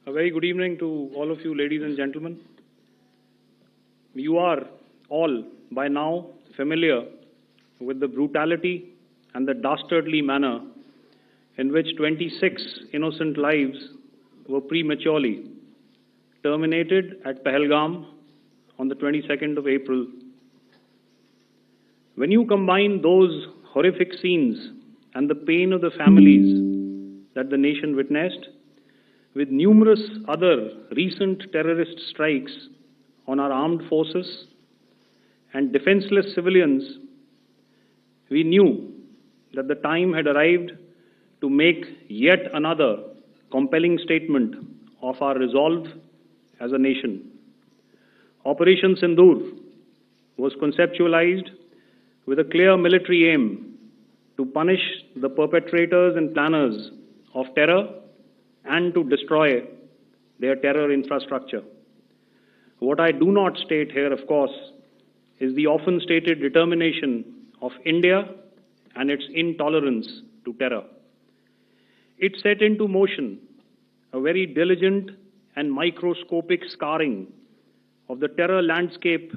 A very good evening to all of you, ladies and gentlemen. You are all by now familiar with the brutality and the dastardly manner in which 26 innocent lives were prematurely terminated at Pahalgam on the 22nd of April. When you combine those horrific scenes and the pain of the families that the nation witnessed with numerous other recent terrorist strikes on our armed forces and defenseless civilians, we knew that the time had arrived to make yet another compelling statement of our resolve as a nation. Operation Sindoor was conceptualized with a clear military aim to punish the perpetrators and planners of terror and to destroy their terror infrastructure. What I do not state here, of course, is the often stated determination of India and its intolerance to terror. It set into motion a very diligent and microscopic scarring of the terror landscape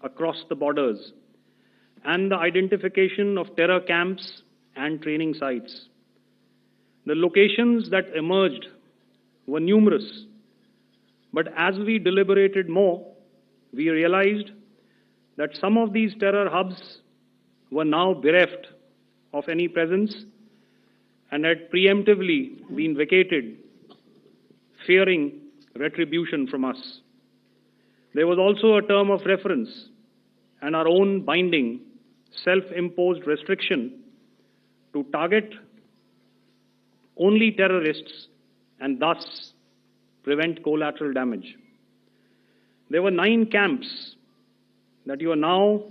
across the borders and the identification of terror camps and training sites. The locations that emerged were numerous, but as we deliberated more, we realized that some of these terror hubs were now bereft of any presence and had preemptively been vacated, fearing retribution from us. There was also a term of reference and our own binding, self-imposed restriction to target only terrorists and thus prevent collateral damage. There were 9 camps that you are now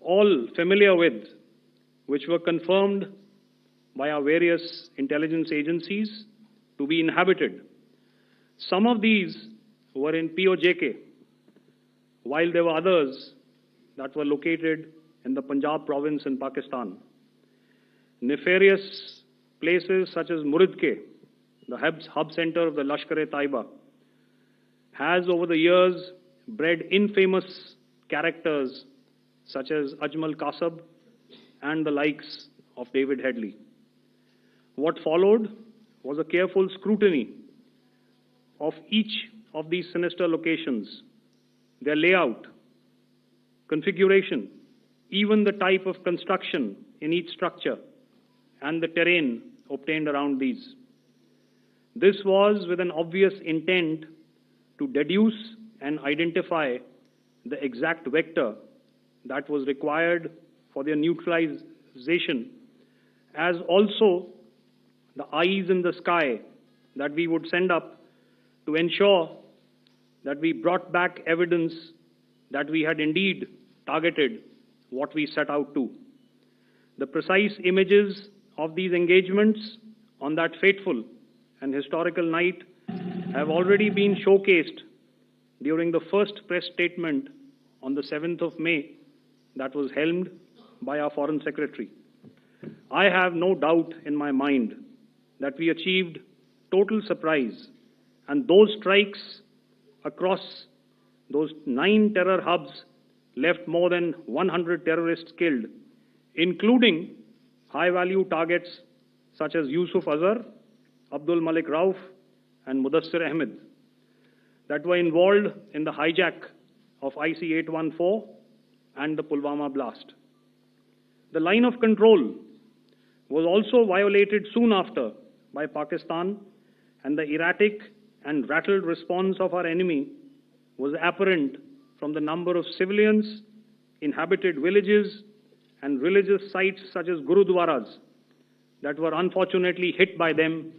all familiar with, which were confirmed by our various intelligence agencies to be inhabited. Some of these were in POJK, while there were others that were located in the Punjab province in Pakistan. Nefarious places such as Muridke, the hub center of the Lashkar-e-Taiba, has over the years bred infamous characters such as Ajmal Kasab and the likes of David Headley. What followed was a careful scrutiny of each of these sinister locations, their layout, configuration, even the type of construction in each structure, and the terrain obtained around these. This was with an obvious intent to deduce and identify the exact vector that was required for their neutralization, as also the eyes in the sky that we would send up to ensure that we brought back evidence that we had indeed targeted what we set out to. The precise images of these engagements on that fateful and historical night have already been showcased during the first press statement on the 7th of May that was helmed by our Foreign Secretary. I have no doubt in my mind that we achieved total surprise, and those strikes across those 9 terror hubs left more than 100 terrorists killed, including high-value targets such as Yusuf Azhar, Abdul Malik Rauf, and Mudassir Ahmed that were involved in the hijack of IC-814 and the Pulwama blast. The line of control was also violated soon after by Pakistan, and the erratic and rattled response of our enemy was apparent from the number of civilians, inhabited villages, and religious sites such as Gurudwaras that were unfortunately hit by them,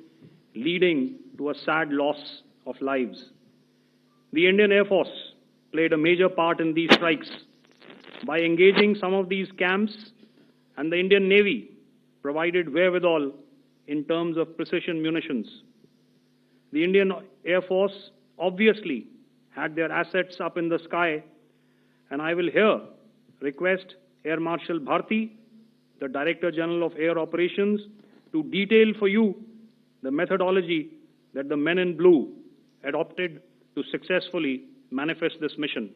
leading to a sad loss of lives. The Indian Air Force played a major part in these strikes by engaging some of these camps, and the Indian Navy provided wherewithal in terms of precision munitions. The Indian Air Force obviously had their assets up in the sky, and I will here request Air Marshal Bharti, the Director General of Air Operations, to detail for you the methodology that the men in blue adopted to successfully manifest this mission.